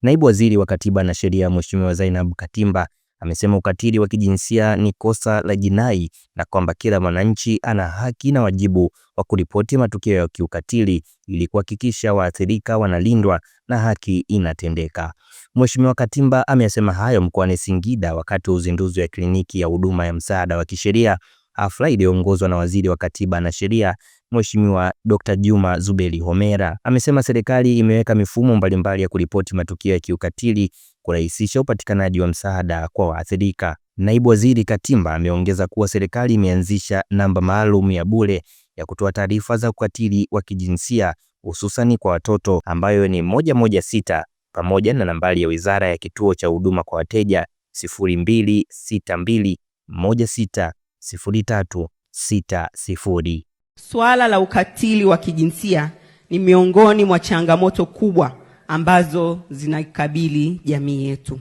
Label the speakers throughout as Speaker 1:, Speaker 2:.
Speaker 1: Naibu Waziri wa Katiba na Sheria Mheshimiwa Zainab Katimba amesema ukatili wa kijinsia ni kosa la jinai na kwamba kila mwananchi ana haki na wajibu wa kuripoti matukio ya kiukatili ili kuhakikisha waathirika wanalindwa na haki inatendeka. Mheshimiwa Katimba amesema hayo mkoani Singida wakati wa uzinduzi wa kliniki ya huduma ya msaada wa kisheria, hafla iliyoongozwa na Waziri wa Katiba na Sheria Mheshimiwa Dr. Juma Zuberi Homera. Amesema serikali imeweka mifumo mbalimbali ya kuripoti matukio ya kiukatili kurahisisha upatikanaji wa msaada kwa waathirika. Naibu Waziri Katimba ameongeza kuwa serikali imeanzisha namba maalum ya bure ya kutoa taarifa za ukatili wa kijinsia hususani kwa watoto ambayo ni 116 pamoja na nambari ya Wizara ya Kituo cha Huduma kwa Wateja 0262160360.
Speaker 2: Swala la ukatili wa kijinsia ni miongoni mwa changamoto kubwa ambazo zinaikabili jamii yetu.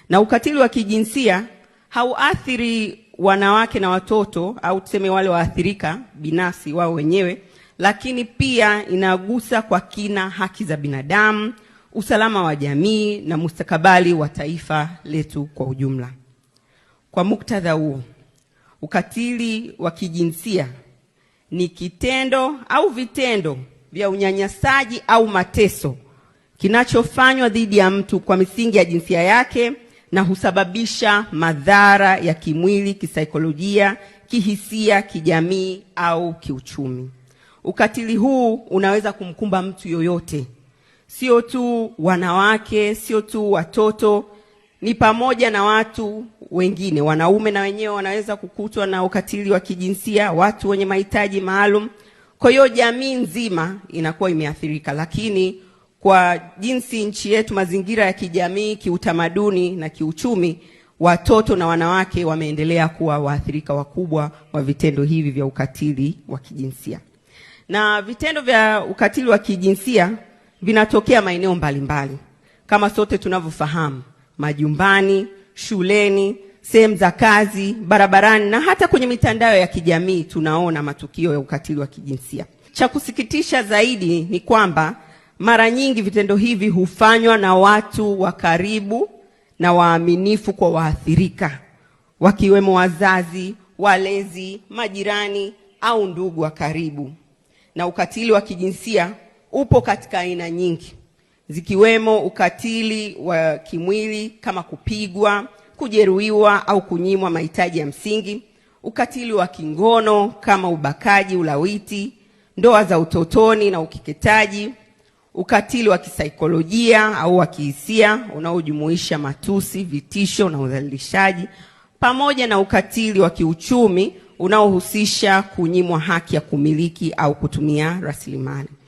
Speaker 2: Na ukatili wa kijinsia hauathiri wanawake na watoto au tuseme wale waathirika binafsi wao wenyewe, lakini pia inagusa kwa kina haki za binadamu, usalama wa jamii na mustakabali wa taifa letu kwa ujumla. Kwa muktadha huo, ukatili wa kijinsia ni kitendo au vitendo vya unyanyasaji au mateso kinachofanywa dhidi ya mtu kwa misingi ya jinsia yake na husababisha madhara ya kimwili, kisaikolojia, kihisia, kijamii au kiuchumi. Ukatili huu unaweza kumkumba mtu yoyote, sio tu wanawake, sio tu watoto, ni pamoja na watu wengine. Wanaume na wenyewe wanaweza kukutwa na ukatili wa kijinsia, watu wenye mahitaji maalum. Kwa hiyo jamii nzima inakuwa imeathirika, lakini kwa jinsi nchi yetu, mazingira ya kijamii, kiutamaduni na kiuchumi, watoto na wanawake wameendelea kuwa waathirika wakubwa wa vitendo hivi vya ukatili wa kijinsia. Na vitendo vya ukatili wa kijinsia vinatokea maeneo mbalimbali. Kama sote tunavyofahamu, majumbani, shuleni, sehemu za kazi, barabarani na hata kwenye mitandao ya kijamii tunaona matukio ya ukatili wa kijinsia. Cha kusikitisha zaidi ni kwamba mara nyingi vitendo hivi hufanywa na watu wa karibu na waaminifu kwa waathirika, wakiwemo wazazi, walezi, majirani au ndugu wa karibu. Na ukatili wa kijinsia upo katika aina nyingi, zikiwemo ukatili wa kimwili kama kupigwa, kujeruhiwa au kunyimwa mahitaji ya msingi, ukatili wa kingono kama ubakaji, ulawiti, ndoa za utotoni na ukeketaji, ukatili wa kisaikolojia au wa kihisia unaojumuisha matusi, vitisho na udhalilishaji, pamoja na ukatili wa kiuchumi unaohusisha kunyimwa haki ya kumiliki au kutumia rasilimali.